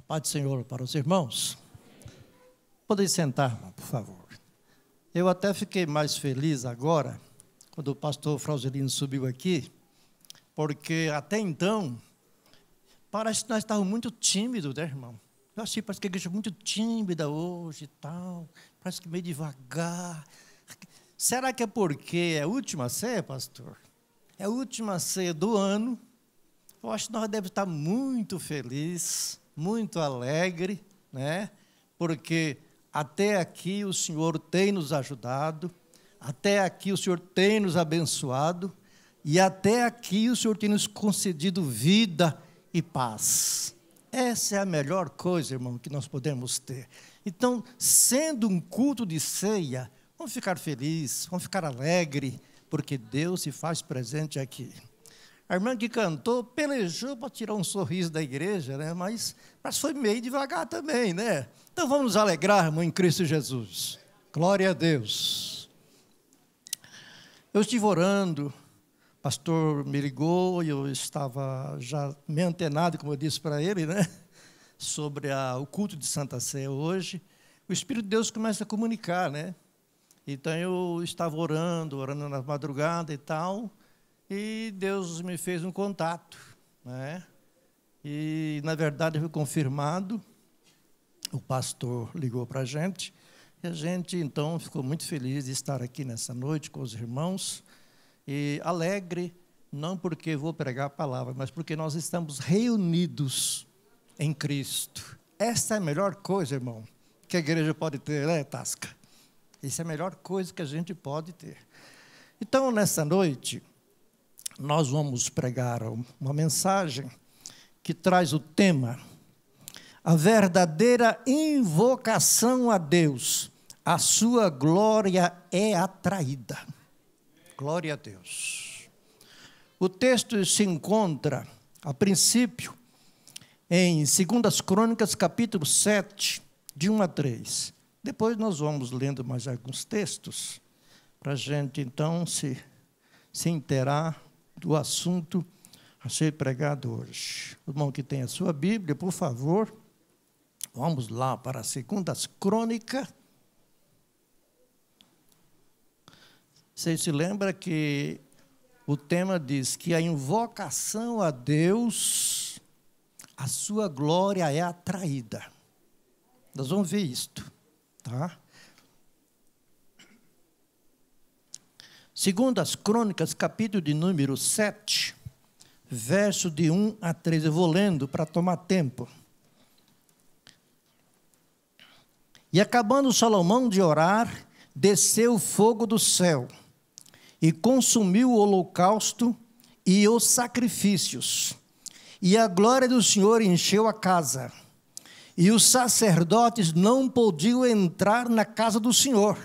Paz do Senhor para os irmãos. Podem sentar, por favor. Eu até fiquei mais feliz agora, quando o pastor Frauselino subiu aqui, porque até então, parece que nós estávamos muito tímidos, né, irmão? Eu achei, parece que a igreja é muito tímida hoje e tal, parece que meio devagar. Será que é porque é a última ceia, pastor? É a última ceia do ano. Eu acho que nós devemos estar muito felizes, muito alegre, né? Porque até aqui o Senhor tem nos ajudado, até aqui o Senhor tem nos abençoado, e até aqui o Senhor tem nos concedido vida e paz. Essa é a melhor coisa, irmão, que nós podemos ter. Então, sendo um culto de ceia, vamos ficar felizes, vamos ficar alegres, porque Deus se faz presente aqui. A irmã que cantou pelejou para tirar um sorriso da igreja, né? Mas foi meio devagar também, né? Então vamos nos alegrar, irmão, em Cristo Jesus. Glória a Deus. Eu estive orando, o pastor me ligou e eu estava já meio antenado, como eu disse para ele, né? Sobre o culto de Santa Ceia hoje. O Espírito de Deus começa a comunicar, né? Então eu estava orando na madrugada e tal, e Deus me fez um contato, né? E, na verdade, foi confirmado, o pastor ligou para a gente, e a gente, então, ficou muito feliz de estar aqui nessa noite com os irmãos, e alegre, não porque vou pregar a palavra, mas porque nós estamos reunidos em Cristo. Essa é a melhor coisa, irmão, que a igreja pode ter, né, Tasca? Essa é a melhor coisa que a gente pode ter. Então, nessa noite, nós vamos pregar uma mensagem que traz o tema: a verdadeira invocação a Deus, a sua glória é atraída. Glória a Deus. O texto se encontra, a princípio, em 2 Crônicas, capítulo 7, de 1 a 3. Depois nós vamos lendo mais alguns textos, para a gente, então, se inteirar do assunto a ser pregado hoje. O irmão que tem a sua Bíblia, por favor, vamos lá para 2 Crônicas. Você se lembra que o tema diz que a invocação a Deus, a sua glória é atraída. Nós vamos ver isto, tá? 2 Crônicas, capítulo de número 7, verso de 1 a 3. Eu vou lendo para tomar tempo. E acabando Salomão de orar, desceu o fogo do céu, e consumiu o holocausto e os sacrifícios. E a glória do Senhor encheu a casa. E os sacerdotes não podiam entrar na casa do Senhor,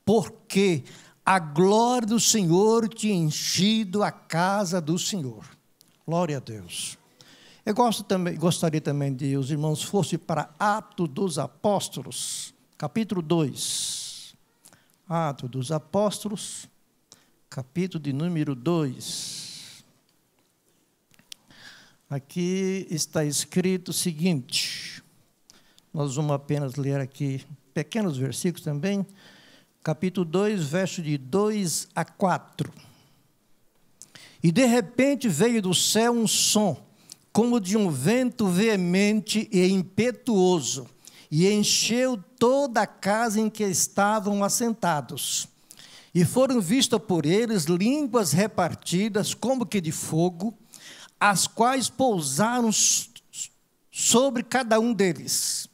porque a glória do Senhor tinha enchido a casa do Senhor. Glória a Deus. Eu gostaria também de os irmãos fossem para Atos dos Apóstolos, capítulo 2. Atos dos Apóstolos, capítulo de número 2. Aqui está escrito o seguinte, nós vamos apenas ler aqui pequenos versículos também, capítulo 2, verso de 2 a 4. E de repente veio do céu um som, como de um vento veemente e impetuoso, e encheu toda a casa em que estavam assentados. E foram vistas por eles línguas repartidas, como que de fogo, as quais pousaram sobre cada um deles.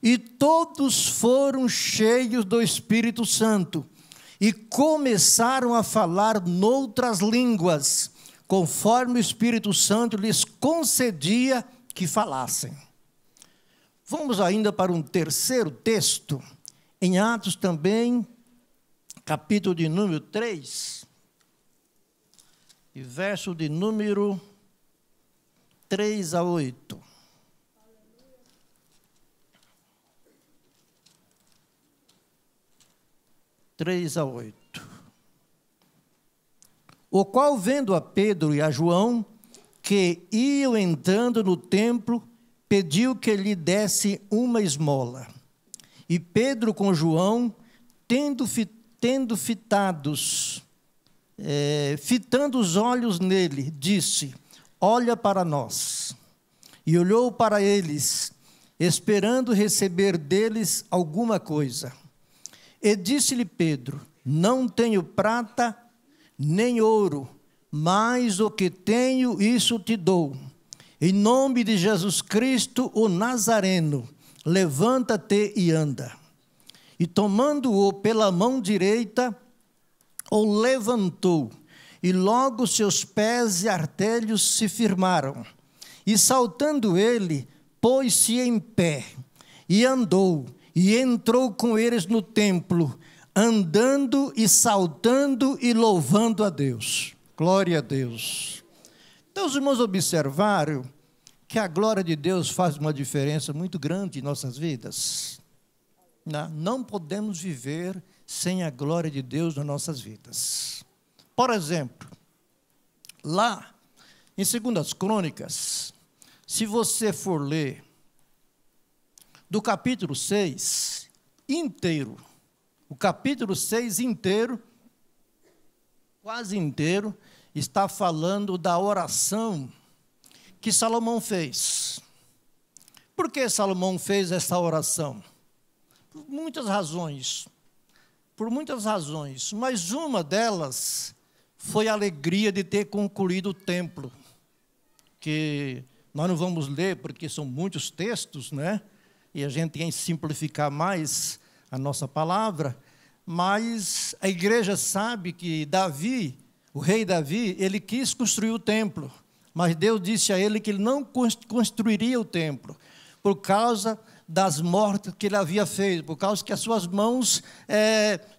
E todos foram cheios do Espírito Santo, e começaram a falar noutras línguas, conforme o Espírito Santo lhes concedia que falassem. Vamos ainda para um terceiro texto, em Atos também, capítulo de número 3, e verso de número 3 a 8. O qual, vendo a Pedro e a João, que iam entrando no templo, pediu que lhe desse uma esmola. E Pedro com João, fitando os olhos nele, disse: olha para nós. E olhou para eles, esperando receber deles alguma coisa. E disse-lhe Pedro: não tenho prata nem ouro, mas o que tenho, isso te dou. Em nome de Jesus Cristo, o Nazareno, levanta-te e anda. E tomando-o pela mão direita, o levantou, e logo seus pés e artelhos se firmaram. E saltando ele, pôs-se em pé, e andou, e entrou com eles no templo, andando e saltando e louvando a Deus. Glória a Deus. Então, os irmãos observaram que a glória de Deus faz uma diferença muito grande em nossas vidas. Não podemos viver sem a glória de Deus nas nossas vidas. Por exemplo, lá em 2 Crônicas, se você for ler do capítulo 6 inteiro, o capítulo 6 inteiro, quase inteiro, está falando da oração que Salomão fez. Por que Salomão fez essa oração? Por muitas razões, mas uma delas foi a alegria de ter concluído o templo, que nós não vamos ler porque são muitos textos, né? E a gente tem que simplificar mais a nossa palavra, mas a igreja sabe que Davi, o rei Davi, ele quis construir o templo, mas Deus disse a ele que ele não construiria o templo, por causa das mortes que ele havia feito, por causa que as suas mãos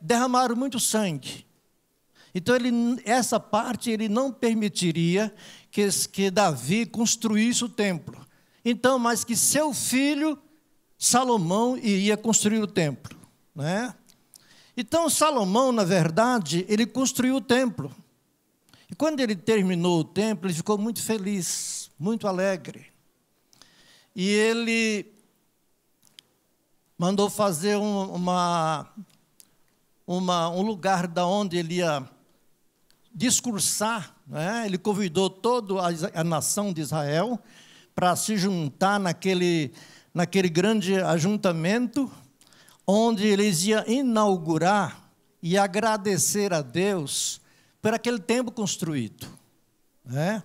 derramaram muito sangue. Então, essa parte ele não permitiria que Davi construísse o templo. Então, mas que seu filho, Salomão, iria construir o templo, né? Então, Salomão, na verdade, ele construiu o templo. E quando ele terminou o templo, ele ficou muito feliz, muito alegre. E ele mandou fazer um lugar da onde ele ia discursar, né? Ele convidou toda a nação de Israel para se juntar naquele grande ajuntamento, onde eles iam inaugurar e agradecer a Deus por aquele templo construído, né?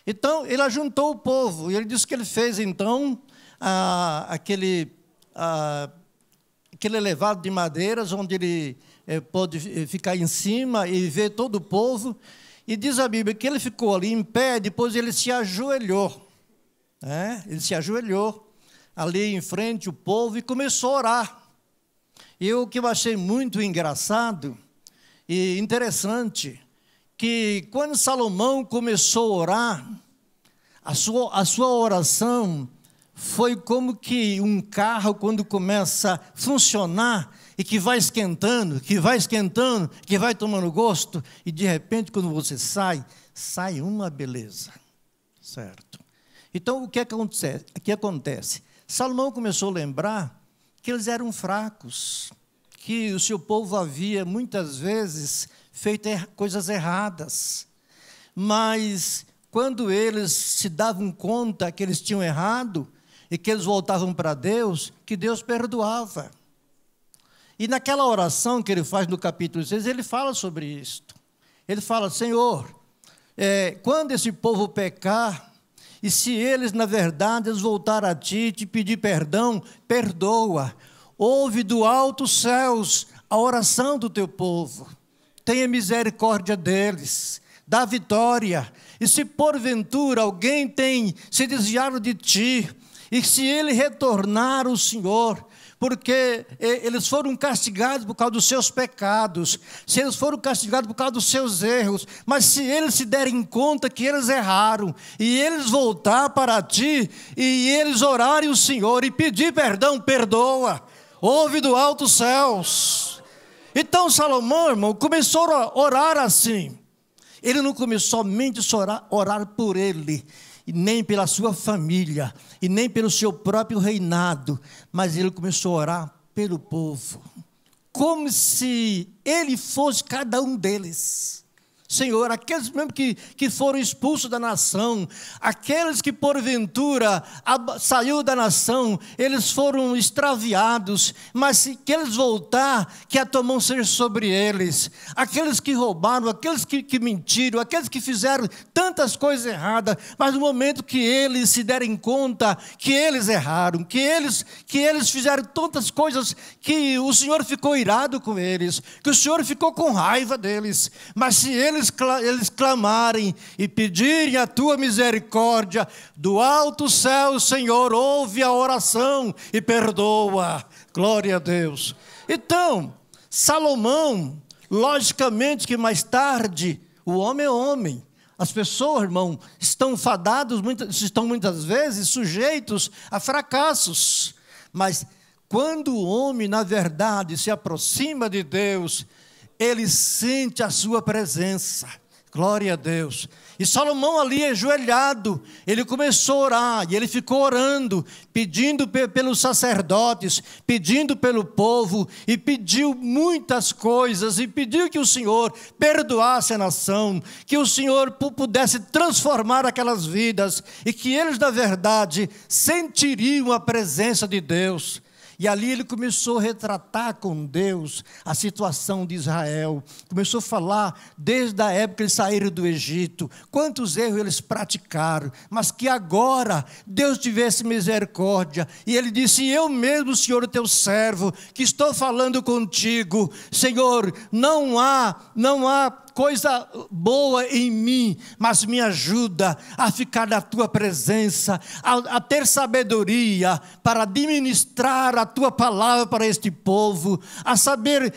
Então, ele ajuntou o povo, e ele disse que ele fez, então, aquele elevado de madeiras, onde ele pôde ficar em cima e ver todo o povo, e diz a Bíblia que ele ficou ali em pé, depois ele se ajoelhou, né? Ele se ajoelhou ali em frente ao povo e começou a orar. E o que eu achei muito engraçado e interessante, que quando Salomão começou a orar, a sua oração foi como que um carro quando começa a funcionar e que vai esquentando, que vai tomando gosto, e de repente quando você sai uma beleza, certo? Então o que acontece? Salomão começou a lembrar que eles eram fracos, que o seu povo havia muitas vezes feito coisas erradas, mas quando eles se davam conta que eles tinham errado e que eles voltavam para Deus, que Deus perdoava. E naquela oração que ele faz no capítulo 6, ele fala sobre isto. Ele fala: Senhor, quando esse povo pecar, e se eles, na verdade, eles voltarem a Ti, te pedir perdão, perdoa. Ouve do alto os céus a oração do Teu povo. Tenha misericórdia deles, dá vitória. E se porventura alguém tem se desviado de Ti, e se ele retornar ao Senhor, porque eles foram castigados por causa dos seus pecados, se eles foram castigados por causa dos seus erros, mas se eles se derem conta que eles erraram, e eles voltar para Ti, e eles orarem o Senhor, e pedir perdão, perdoa, ouve do alto os céus. Então Salomão, irmão, começou a orar assim. Ele não começou somente a orar por ele, e nem pela sua família. e nem pelo seu próprio reinado, mas ele começou a orar pelo povo, como se ele fosse cada um deles. Senhor, aqueles mesmo que foram expulsos da nação, aqueles que porventura saiu da nação, eles foram extraviados, mas se que eles voltar, que a tua mão seja sobre eles. Aqueles que roubaram, aqueles que mentiram, aqueles que fizeram tantas coisas erradas, mas no momento que eles se derem conta que eles erraram, que eles fizeram tantas coisas que o Senhor ficou irado com eles, que o Senhor ficou com raiva deles, mas se eles clamarem e pedirem a tua misericórdia, do alto céu, Senhor, ouve a oração e perdoa. Glória a Deus. Então, Salomão, logicamente que mais tarde, o homem é homem. As pessoas, irmão, estão fadados, estão muitas vezes sujeitos a fracassos. Mas quando o homem, na verdade, se aproxima de Deus, ele sente a sua presença. Glória a Deus. E Salomão ali ajoelhado, ele começou a orar, e ele ficou orando, pedindo pelos sacerdotes, pedindo pelo povo, e pediu muitas coisas, e pediu que o Senhor perdoasse a nação, que o Senhor pudesse transformar aquelas vidas, e que eles, na verdade, sentiriam a presença de Deus. E ali ele começou a retratar com Deus a situação de Israel. Começou a falar desde a época que eles saíram do Egito, quantos erros eles praticaram, mas que agora Deus tivesse misericórdia. E ele disse: eu mesmo, Senhor, o teu servo, que estou falando contigo, Senhor, não há coisa boa em mim, mas me ajuda a ficar na tua presença, a ter sabedoria para administrar a tua palavra para este povo, a saber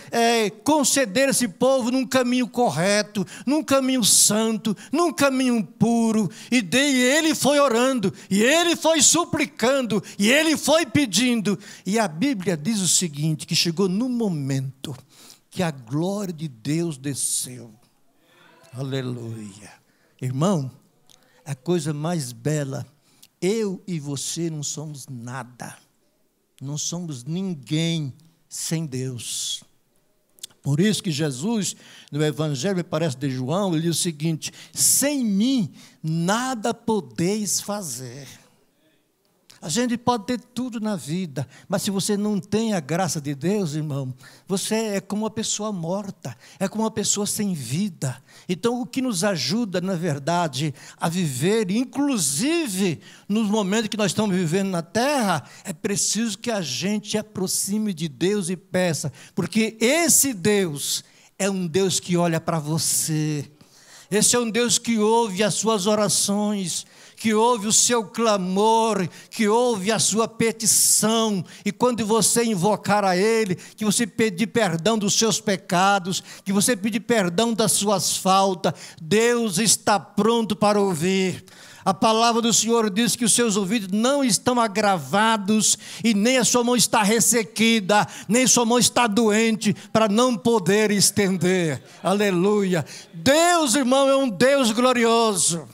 conceder esse povo num caminho correto, num caminho santo, num caminho puro. E ele foi orando, e ele foi suplicando, e ele foi pedindo. E a Bíblia diz o seguinte, que chegou no momento que a glória de Deus desceu. Aleluia. Irmão, a coisa mais bela, eu e você não somos nada, não somos ninguém sem Deus. Por isso que Jesus, no Evangelho, me parece de João, ele diz o seguinte: sem mim nada podeis fazer. A gente pode ter tudo na vida, mas se você não tem a graça de Deus, irmão, você é como uma pessoa morta, é como uma pessoa sem vida. Então, o que nos ajuda, na verdade, a viver, inclusive nos momentos que nós estamos vivendo na terra, é preciso que a gente aproxime de Deus e peça, porque esse Deus é um Deus que olha para você. Esse é um Deus que ouve as suas orações, que ouve o seu clamor, que ouve a sua petição, e quando você invocar a Ele, que você pedir perdão dos seus pecados, que você pedir perdão das suas faltas, Deus está pronto para ouvir. A palavra do Senhor diz que os seus ouvidos não estão agravados, e nem a sua mão está ressequida, nem sua mão está doente, para não poder estender. Aleluia. Deus, irmão, é um Deus glorioso.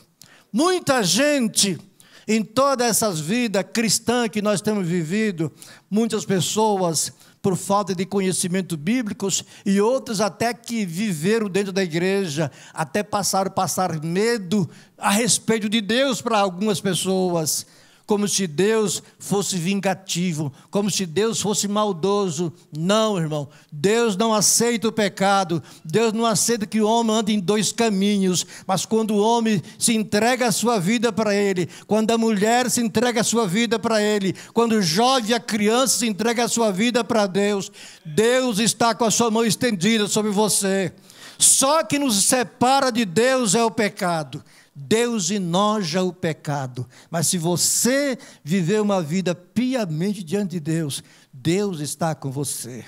Muita gente, em todas essas vidas cristãs que nós temos vivido, muitas pessoas, por falta de conhecimento bíblicos, e outras até que viveram dentro da igreja, até passaram a passar medo a respeito de Deus para algumas pessoas, como se Deus fosse vingativo, como se Deus fosse maldoso. Não, irmão, Deus não aceita o pecado, Deus não aceita que o homem ande em dois caminhos, mas quando o homem se entrega a sua vida para Ele, quando a mulher se entrega a sua vida para Ele, quando o jovem e a criança se entrega a sua vida para Deus, Deus está com a sua mão estendida sobre você. Só que nos separa de Deus é o pecado. Deus enoja o pecado, mas se você viver uma vida piamente diante de Deus, Deus está com você.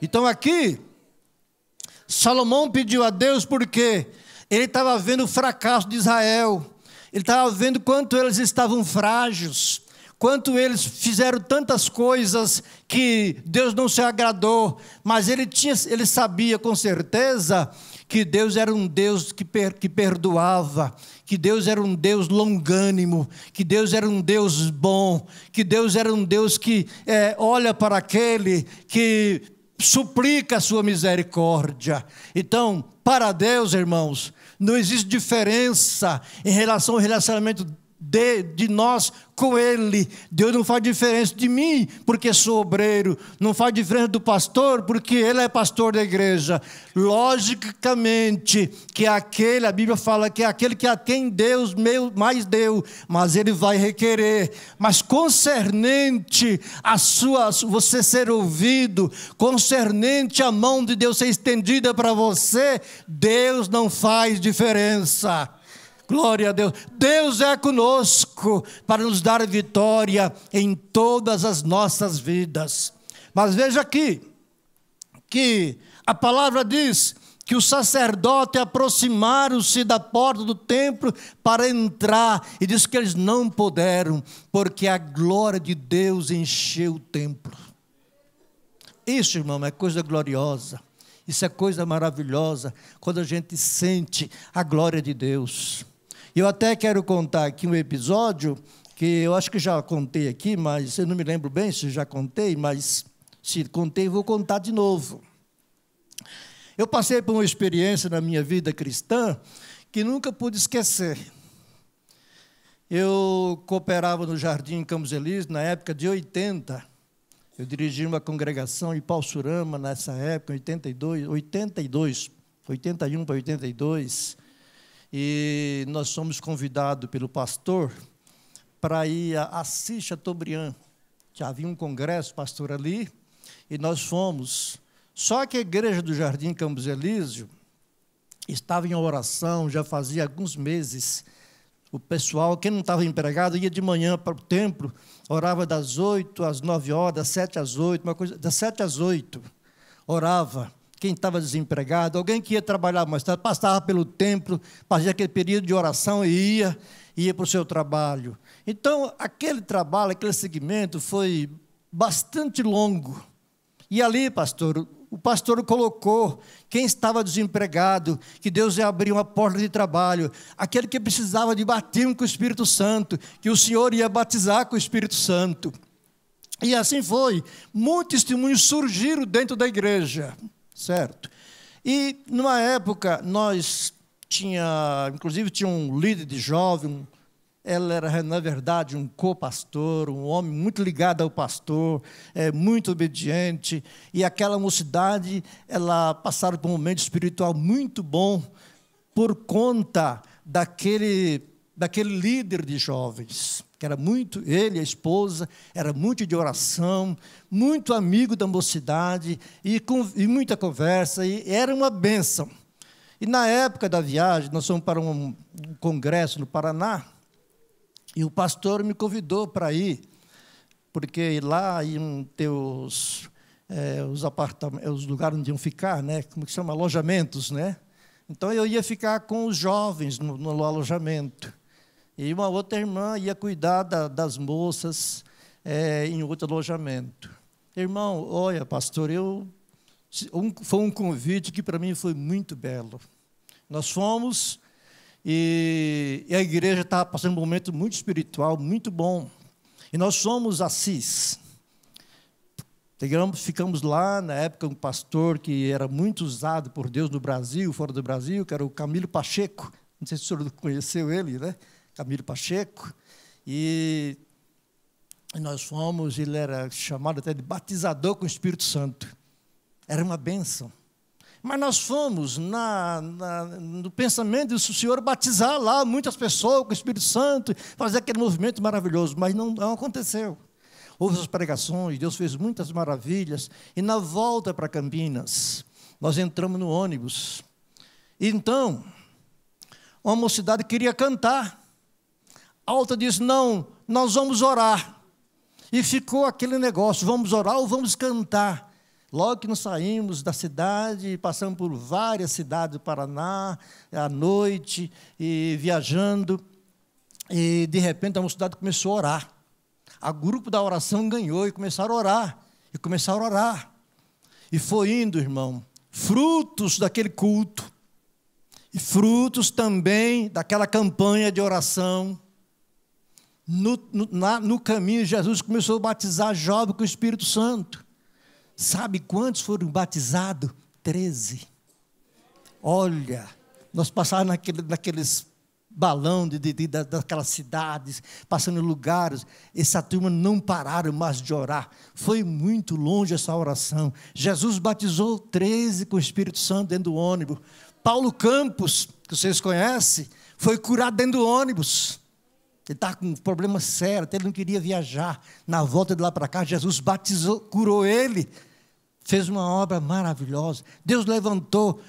Então aqui, Salomão pediu a Deus porque ele estava vendo o fracasso de Israel, ele estava vendo quanto eles estavam frágeis, quanto eles fizeram tantas coisas que Deus não se agradou, mas ele sabia com certeza que Deus era um Deus que perdoava, que Deus era um Deus longânimo, que Deus era um Deus bom, que Deus era um Deus que olha para aquele que suplica a sua misericórdia. Então, para Deus, irmãos, não existe diferença em relação ao relacionamento de nós com Ele. Deus não faz diferença de mim, porque sou obreiro. Não faz diferença do pastor, porque ele é pastor da igreja. Logicamente, que a Bíblia fala que é aquele que a quem Deus mais deu, mas Ele vai requerer. Mas concernente você ser ouvido, concernente a mão de Deus ser estendida para você, Deus não faz diferença. Glória a Deus. Deus é conosco para nos dar vitória em todas as nossas vidas. Mas veja aqui, que a palavra diz que os sacerdotes aproximaram-se da porta do templo para entrar, e diz que eles não puderam, porque a glória de Deus encheu o templo. Isso, irmão, é coisa gloriosa. Isso é coisa maravilhosa, quando a gente sente a glória de Deus. Eu até quero contar aqui um episódio, que eu acho que já contei aqui, mas eu não me lembro bem se já contei, mas se contei, vou contar de novo. Eu passei por uma experiência na minha vida cristã que nunca pude esquecer. Eu cooperava no Jardim Campos Elíseos, na época de 80. Eu dirigi uma congregação em Paulsurama, nessa época, 81 para 82. E nós fomos convidados pelo pastor para ir a Assis Chateaubriand. Já havia um congresso, pastor, ali, e nós fomos. Só que a igreja do Jardim Campos Elíseos estava em oração, já fazia alguns meses. O pessoal, quem não estava empregado, ia de manhã para o templo, orava das 8 às 9 horas, das 7 às 8, das 7 às 8, orava. Quem estava desempregado, alguém que ia trabalhar mais tarde, passava pelo templo, fazia aquele período de oração e ia para o seu trabalho. Então, aquele trabalho, aquele segmento foi bastante longo. E ali, pastor, o pastor colocou quem estava desempregado, que Deus ia abrir uma porta de trabalho, aquele que precisava de batismo com o Espírito Santo, que o Senhor ia batizar com o Espírito Santo. E assim foi. Muitos testemunhos surgiram dentro da igreja. Certo? E, numa época, inclusive tinha um líder de jovem, ela era, na verdade, um co-pastor, um homem muito ligado ao pastor, muito obediente, e aquela mocidade, ela passaram por um momento espiritual muito bom, por conta daquele líder de jovens, que era muito, ele, a esposa, era muito de oração, muito amigo da mocidade, e muita conversa, e era uma bênção. E na época da viagem, nós fomos para um congresso no Paraná, e o pastor me convidou para ir, porque lá iam ter os apartamentos, os lugares onde iam ficar, né? Como que chama? Alojamentos, né? Então eu ia ficar com os jovens no alojamento. E uma outra irmã ia cuidar das moças em outro alojamento. Irmão, olha, pastor, foi um convite que para mim foi muito belo. Nós fomos e a igreja estava passando um momento muito espiritual, muito bom. E nós fomos a Assis. Ficamos lá, na época, um pastor que era muito usado por Deus no Brasil, fora do Brasil, que era o Camilo Pacheco. Não sei se o senhor conheceu ele, né? Camilo Pacheco, e nós fomos, ele era chamado até de batizador com o Espírito Santo. Era uma bênção. Mas nós fomos no pensamento do Senhor batizar lá muitas pessoas com o Espírito Santo, fazer aquele movimento maravilhoso, mas não aconteceu. Houve as pregações, Deus fez muitas maravilhas, e na volta para Campinas, nós entramos no ônibus. E então, uma mocidade queria cantar. A outra disse, não, nós vamos orar. E ficou aquele negócio, vamos orar ou vamos cantar? Logo que nós saímos da cidade, passamos por várias cidades do Paraná, à noite, e viajando, e de repente a mocidade começou a orar. O grupo da oração ganhou e começaram a orar. E foi indo, irmão, frutos daquele culto, E frutos também daquela campanha de oração. No caminho, Jesus começou a batizar jovens com o Espírito Santo. Sabe quantos foram batizados? 13. Olha, nós passávamos naqueles balão daquelas cidades, passando em lugares, essa turma não pararam mais de orar. Foi muito longe essa oração. Jesus batizou 13 com o Espírito Santo dentro do ônibus. Paulo Campos, que vocês conhecem, foi curado dentro do ônibus. Ele estava com um problema sério, ele não queria viajar. Na volta de lá para cá, Jesus batizou, curou ele, fez uma obra maravilhosa. Deus levantou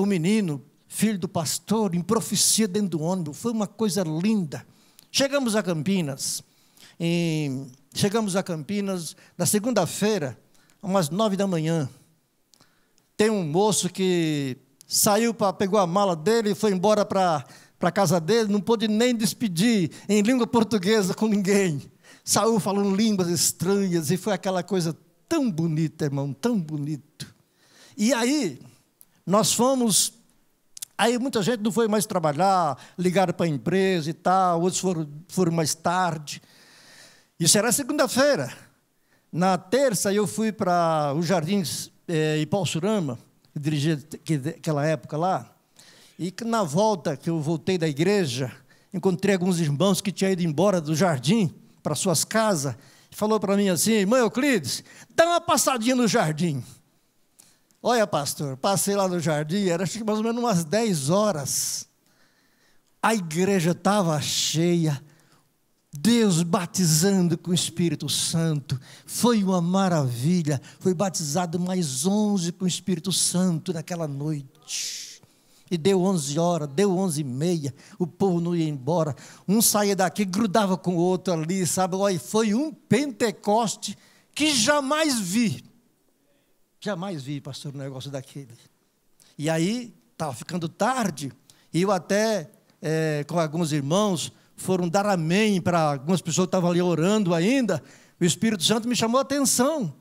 o menino, filho do pastor, em profecia dentro do ônibus. Foi uma coisa linda. Chegamos a Campinas. Na segunda-feira, umas 9 da manhã. Tem um moço que saiu, pegou a mala dele e foi embora para a casa dele, não pôde nem despedir em língua portuguesa com ninguém. Saiu falando línguas estranhas, e foi aquela coisa tão bonita, irmão, tão bonito. E aí, nós fomos, aí muita gente não foi mais trabalhar, ligaram para a empresa e tal, outros foram mais tarde. Isso era segunda-feira. Na terça, eu fui para os Jardins Ipauçurama, dirigi aquela época lá, e na volta que eu voltei da igreja, encontrei alguns irmãos que tinham ido embora do jardim para suas casas, e falou para mim assim: irmão Euclides, dá uma passadinha no jardim. Olha, pastor, passei lá no jardim, era acho que mais ou menos umas 10 horas, a igreja estava cheia, Deus batizando com o Espírito Santo, foi uma maravilha. Foi batizado mais 11 com o Espírito Santo naquela noite, e deu 11 horas, deu 11h30, o povo não ia embora, um saía daqui, grudava com o outro ali, sabe? Olha, foi um Pentecoste que jamais vi, pastor, um negócio daquele. E aí, estava ficando tarde, e eu até, com alguns irmãos, foram dar amém para algumas pessoas que estavam ali orando ainda. O Espírito Santo me chamou a atenção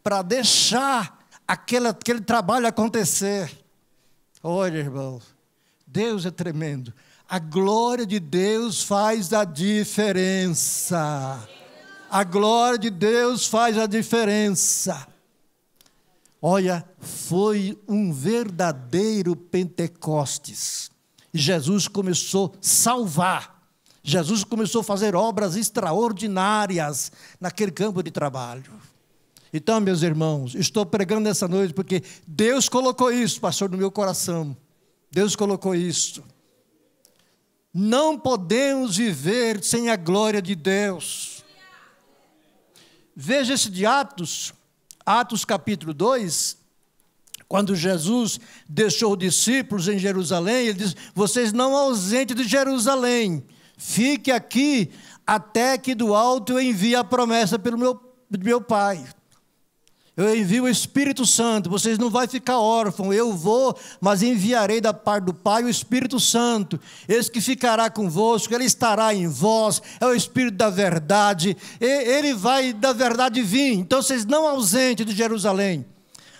para deixar aquele trabalho acontecer. Olha, irmão, Deus é tremendo. A glória de Deus faz a diferença. A glória de Deus faz a diferença. Olha, foi um verdadeiro Pentecostes. E Jesus começou a salvar. Jesus começou a fazer obras extraordinárias naquele campo de trabalho. Então, meus irmãos, estou pregando nessa noite porque Deus colocou isso, pastor, no meu coração. Deus colocou isso. Não podemos viver sem a glória de Deus. Veja esse de Atos capítulo 2, quando Jesus deixou os discípulos em Jerusalém, ele diz: vocês não ausentem de Jerusalém, fique aqui até que do alto eu envie a promessa pelo meu Pai. Eu envio o Espírito Santo, vocês não vão ficar órfãos, eu vou, mas enviarei da parte do Pai o Espírito Santo, esse que ficará convosco, ele estará em vós, é o Espírito da verdade, ele vai da verdade vir, então vocês não ausentem de Jerusalém.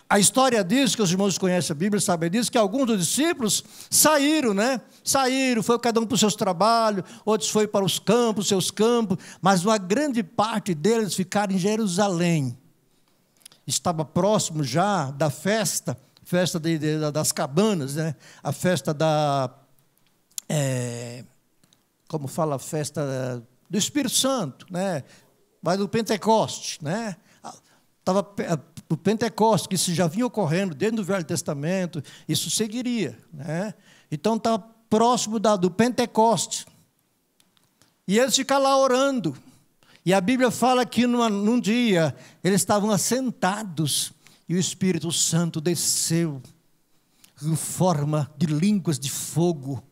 A história diz, que os irmãos conhecem a Bíblia, sabem disso, que alguns dos discípulos saíram, foi cada um para os seus trabalhos, outros foi para os campos, seus campos, mas uma grande parte deles ficaram em Jerusalém. Estava próximo já da festa das cabanas, a festa como fala, a festa do Espírito Santo, vai do Pentecoste, Estava o Pentecoste, que isso já vinha ocorrendo desde o Velho Testamento, isso seguiria, Então estava próximo do Pentecoste, e eles ficaram lá orando. E a Bíblia fala que num dia eles estavam assentados e o Espírito Santo desceu em forma de línguas de fogo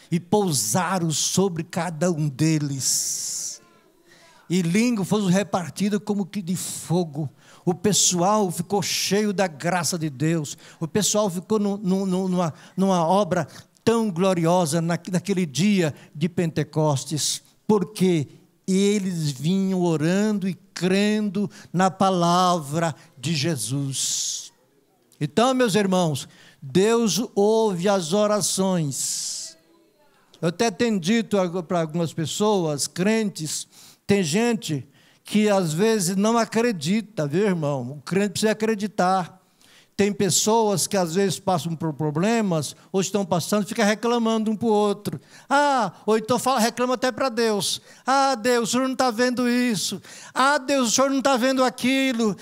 e pousaram sobre cada um deles. E línguas foram repartidas como que de fogo. O pessoal ficou cheio da graça de Deus. O pessoal ficou numa obra tão gloriosa naquele dia de Pentecostes. Porque eles vinham orando e crendo na palavra de Jesus. Então, meus irmãos, Deus ouve as orações. Eu até tenho dito para algumas pessoas, crentes, tem gente que às vezes não acredita, viu, irmão? O crente precisa acreditar. Tem pessoas que às vezes passam por problemas, ou estão passando, fica reclamando um para o outro. Ou então reclama até para Deus. Deus, o Senhor não está vendo isso. Deus, o Senhor não está vendo aquilo.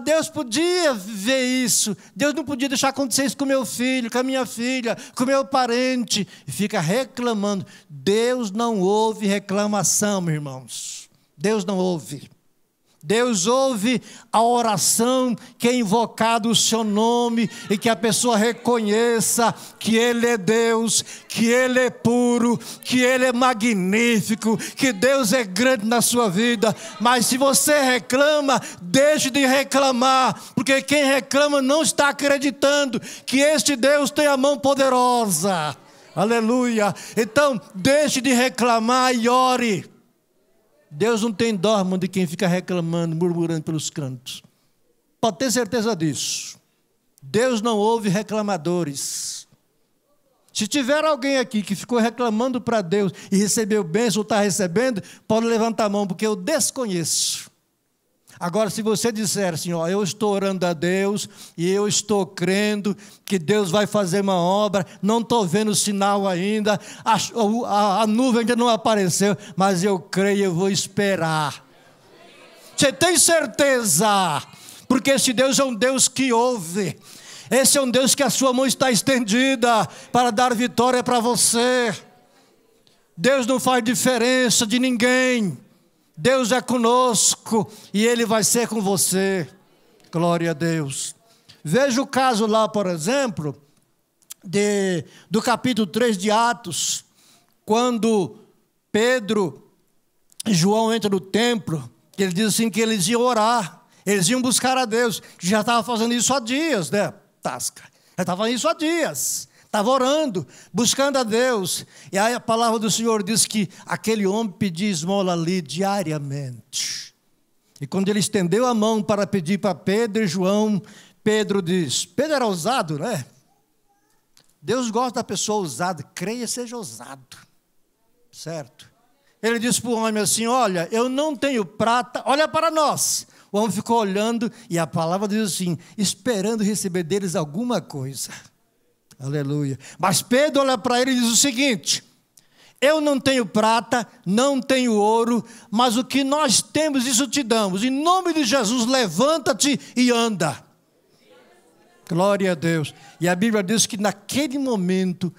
Deus podia ver isso. Deus não podia deixar acontecer isso com meu filho, com a minha filha, com meu parente. E fica reclamando. Deus não ouve reclamação, meus irmãos. Deus não ouve. Deus ouve a oração que é invocado o seu nome e que a pessoa reconheça que Ele é Deus, que Ele é puro, que Ele é magnífico, que Deus é grande na sua vida. Mas se você reclama, deixe de reclamar, porque quem reclama não está acreditando que este Deus tem a mão poderosa. Aleluia! Então, deixe de reclamar e ore. Deus não tem dó de quem fica reclamando, murmurando pelos cantos. Pode ter certeza disso. Deus não ouve reclamadores. Se tiver alguém aqui que ficou reclamando para Deus e recebeu bênção ou está recebendo, pode levantar a mão, porque eu desconheço. Agora, se você disser assim, eu estou orando a Deus e eu estou crendo que Deus vai fazer uma obra, não estou vendo sinal ainda, a nuvem ainda não apareceu, mas eu creio e eu vou esperar. Você tem certeza? Porque esse Deus é um Deus que ouve. Esse é um Deus que a sua mão está estendida para dar vitória para você. Deus não faz diferença de ninguém. Deus é conosco e Ele vai ser com você. Glória a Deus. Veja o caso lá, por exemplo, do capítulo 3 de Atos, quando Pedro e João entram no templo, que ele diz assim que eles iam orar, eles iam buscar a Deus, que já estava fazendo isso há dias, né, Tasca? Já estava fazendo isso há dias. Estava orando, buscando a Deus. E aí a palavra do Senhor diz que aquele homem pedia esmola ali diariamente. E quando ele estendeu a mão para pedir para Pedro e João, Pedro diz, Pedro era ousado, né? Deus gosta da pessoa ousada, creia, seja ousado. Certo? Ele disse para o homem assim, olha, eu não tenho prata, olha para nós. O homem ficou olhando e a palavra diz assim, esperando receber deles alguma coisa. Aleluia. Mas Pedro olha para ele e diz o seguinte, eu não tenho prata, não tenho ouro, mas o que nós temos, isso te damos. Em nome de Jesus, levanta-te e anda. Glória a Deus. E a Bíblia diz que naquele momento,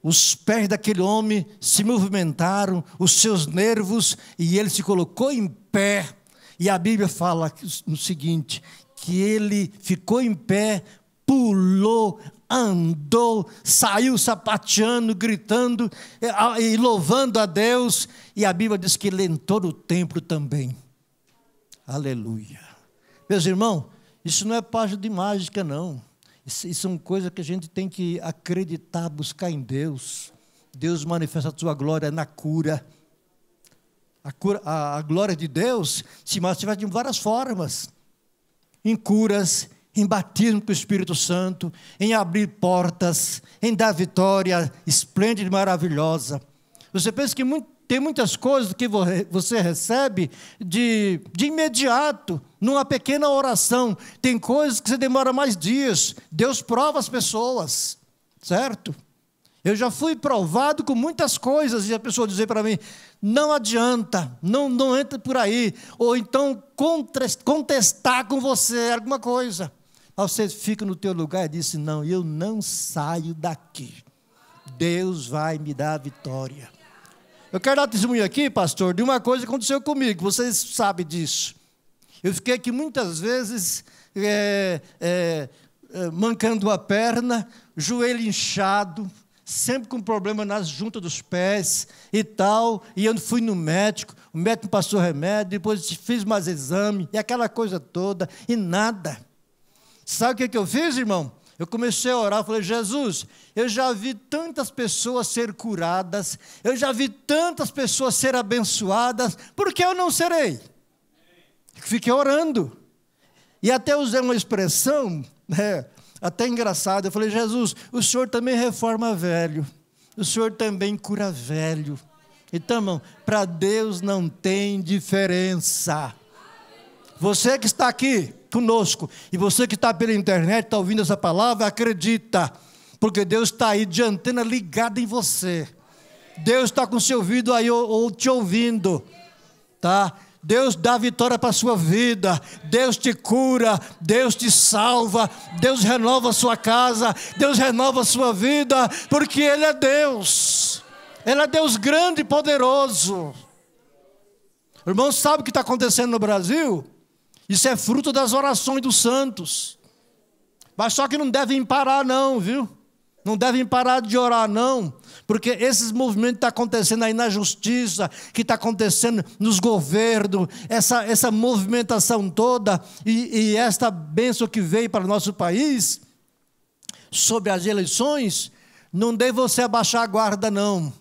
os pés daquele homem se movimentaram, os seus nervos, e ele se colocou em pé. E a Bíblia fala o seguinte, que ele ficou em pé, pulou, andou, saiu sapateando, gritando e louvando a Deus. E a Bíblia diz que ele entrou no templo também. Aleluia. Meus irmãos, isso não é página de mágica, não. Isso é uma coisa que a gente tem que acreditar, buscar em Deus. Deus manifesta a sua glória na cura. A glória de Deus se manifesta de várias formas. Em curas, em batismo com o Espírito Santo, em abrir portas, em dar vitória esplêndida e maravilhosa. Você pensa que tem muitas coisas que você recebe de imediato, numa pequena oração. Tem coisas que você demora mais dias. Deus prova as pessoas, certo? Eu já fui provado com muitas coisas, e a pessoa dizer para mim, não adianta, não entra por aí, ou então contestar com você alguma coisa. Aí você fica no teu lugar e diz, não, eu não saio daqui. Deus vai me dar a vitória. Eu quero dar testemunho aqui, pastor, de uma coisa que aconteceu comigo, vocês sabem disso. Eu fiquei aqui muitas vezes mancando a perna, joelho inchado, sempre com problema nas juntas dos pés e tal, e eu fui no médico, o médico me passou remédio, depois fiz mais exame, e aquela coisa toda, e nada. Sabe o que eu fiz, irmão? Eu comecei a orar, falei, Jesus, eu já vi tantas pessoas ser curadas, eu já vi tantas pessoas ser abençoadas, por que eu não serei? Fiquei orando. E até usei uma expressão, Até engraçado, eu falei, Jesus, o Senhor também reforma velho, o Senhor também cura velho. Então, irmão, para Deus não tem diferença. Você que está aqui conosco, e você que está pela internet, está ouvindo essa palavra, acredita, porque Deus está aí de antena ligada em você. Deus está com seu ouvido aí ou te ouvindo, tá? Deus dá vitória para a sua vida, Deus te cura, Deus te salva, Deus renova a sua casa, Deus renova a sua vida, porque Ele é Deus. Ele é Deus grande e poderoso. Irmão, sabe o que está acontecendo no Brasil? Isso é fruto das orações dos santos. Mas só que não devem parar não, viu? Não devem parar de orar não. Porque esses movimentos que estão acontecendo aí na justiça, que está acontecendo nos governos, essa movimentação toda, e esta bênção que veio para o nosso país, sobre as eleições, não deve você abaixar a guarda não.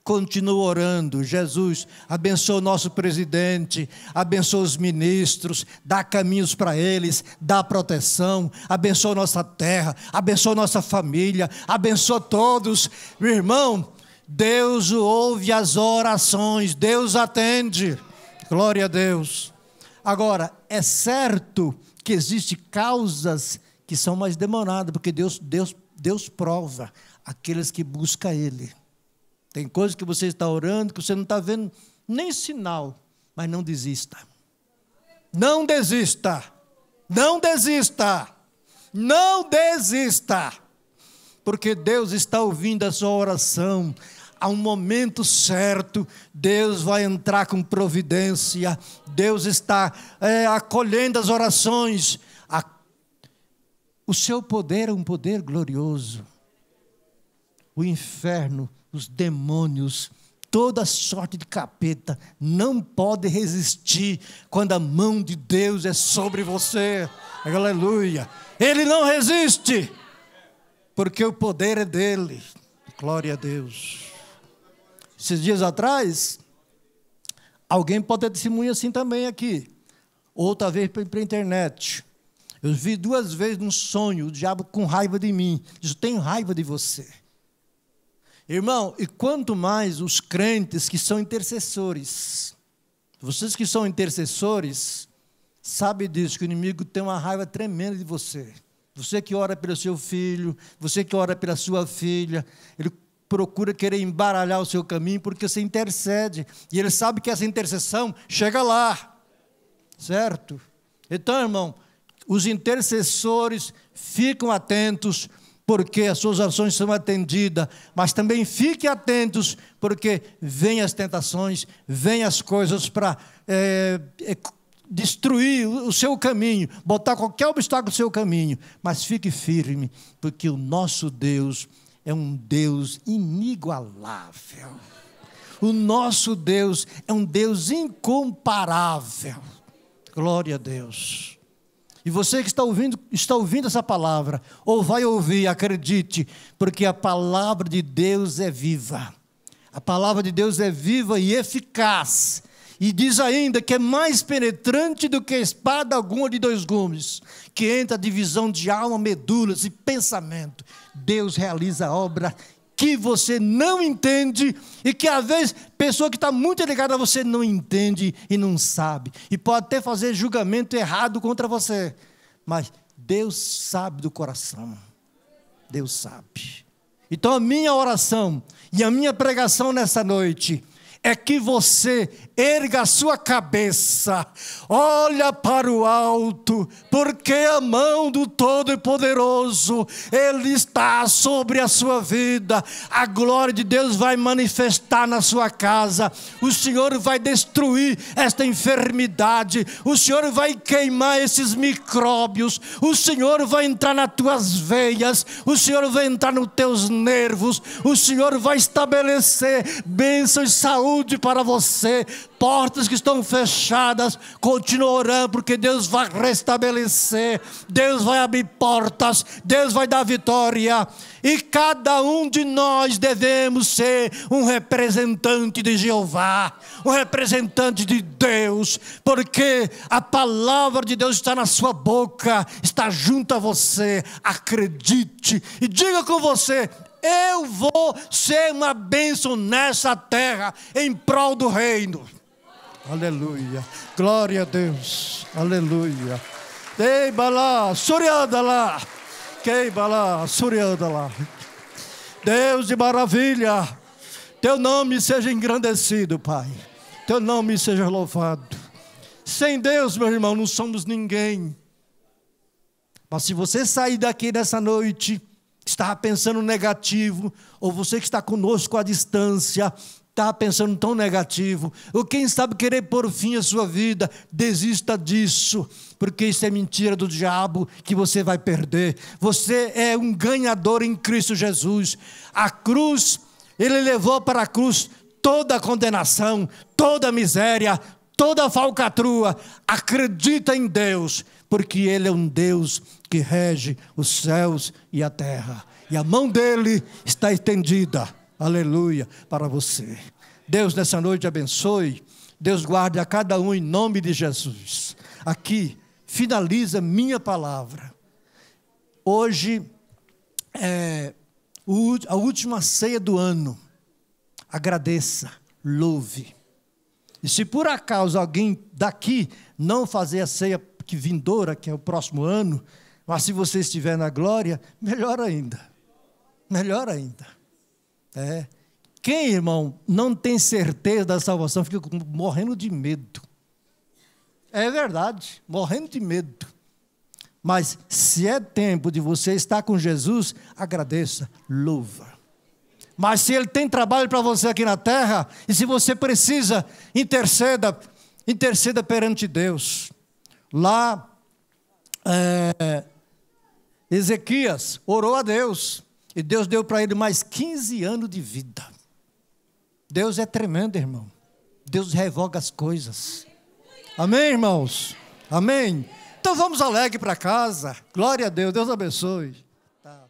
Continua orando. Jesus, abençoa o nosso presidente, abençoa os ministros, dá caminhos para eles, dá proteção, abençoa nossa terra, abençoa nossa família, abençoa todos. Meu irmão, Deus ouve as orações, Deus atende. Glória a Deus. Agora, é certo que existem causas que são mais demoradas, porque Deus prova aqueles que buscam Ele. Tem coisas que você está orando, que você não está vendo nem sinal, mas não desista. Não desista. Não desista. Não desista. Porque Deus está ouvindo a sua oração. A um momento certo, Deus vai entrar com providência. Deus está acolhendo as orações. O seu poder é um poder glorioso. O inferno, os demônios, toda sorte de capeta não pode resistir quando a mão de Deus é sobre você. Aleluia. Ele não resiste, porque o poder é dele. Glória a Deus. Esses dias atrás, alguém pode ter testemunho assim também aqui, outra vez pela internet. Eu vi 2 vezes num sonho o diabo com raiva de mim. Diz, eu tenho raiva de você. Irmão, e quanto mais os crentes que são intercessores, vocês que são intercessores, sabem disso, que o inimigo tem uma raiva tremenda de você. Você que ora pelo seu filho, você que ora pela sua filha, ele procura querer embaralhar o seu caminho, porque você intercede, e ele sabe que essa intercessão chega lá, certo? Então, irmão, os intercessores ficam atentos, porque as suas orações são atendidas, mas também fiquem atentos, porque vêm as tentações, vêm as coisas para destruir o seu caminho, botar qualquer obstáculo no seu caminho, mas fique firme, porque o nosso Deus é um Deus inigualável. O nosso Deus é um Deus incomparável. Glória a Deus. E você que está ouvindo essa palavra, ou vai ouvir, acredite, porque a palavra de Deus é viva. A palavra de Deus é viva e eficaz. E diz ainda que é mais penetrante do que espada alguma de 2 gumes, que entra a divisão de alma, medulas e pensamento. Deus realiza a obra que você não entende, e que às vezes, pessoa que está muito ligada a você não entende e não sabe, e pode até fazer julgamento errado contra você, mas Deus sabe do coração, Deus sabe. Então a minha oração e a minha pregação nessa noite é que você erga a sua cabeça, olha para o alto, porque a mão do Todo-Poderoso, Ele está sobre a sua vida. A glória de Deus vai manifestar na sua casa. O Senhor vai destruir esta enfermidade. O Senhor vai queimar esses micróbios. O Senhor vai entrar nas tuas veias. O Senhor vai entrar nos teus nervos. O Senhor vai estabelecer bênção e saúde para você. portas que estão fechadas, continua orando, porque Deus vai restabelecer, Deus vai abrir portas, Deus vai dar vitória. E cada um de nós devemos ser um representante de Jeová, um representante de Deus, porque a palavra de Deus está na sua boca, está junto a você. Acredite e diga com você: eu vou ser uma bênção nessa terra, em prol do reino. Aleluia, glória a Deus, aleluia. Ei, balá, surianda lá. Deus de maravilha, teu nome seja engrandecido, Pai, teu nome seja louvado. Sem Deus, meu irmão, não somos ninguém. Mas se você sair daqui nessa noite, estava pensando negativo, ou você que está conosco à distância, estava pensando tão negativo, ou quem sabe querer pôr fim à sua vida, desista disso, porque isso é mentira do diabo, que você vai perder. Você é um ganhador em Cristo Jesus. A cruz, Ele levou para a cruz toda a condenação, toda a miséria, toda a falcatrua. Acredita em Deus, porque Ele é um Deus que rege os céus e a terra, e a mão dEle está estendida, aleluia, para você. Deus nessa noite abençoe, Deus guarde a cada um em nome de Jesus. Aqui finaliza minha palavra. Hoje é a última ceia do ano. Agradeça, louve. E se por acaso alguém daqui não fazer a ceia que vindoura, que é o próximo ano, mas se você estiver na glória, melhor ainda. Melhor ainda. Quem, irmão, não tem certeza da salvação, fica morrendo de medo. É verdade, morrendo de medo. Mas se é tempo de você estar com Jesus, agradeça, louva. Mas se Ele tem trabalho para você aqui na terra, e se você precisa, interceda perante Deus. Lá, Ezequias orou a Deus, e Deus deu para ele mais 15 anos de vida. Deus é tremendo, irmão. Deus revoga as coisas. Amém, irmãos? Amém? Então vamos alegre para casa. Glória a Deus, Deus abençoe. Tá.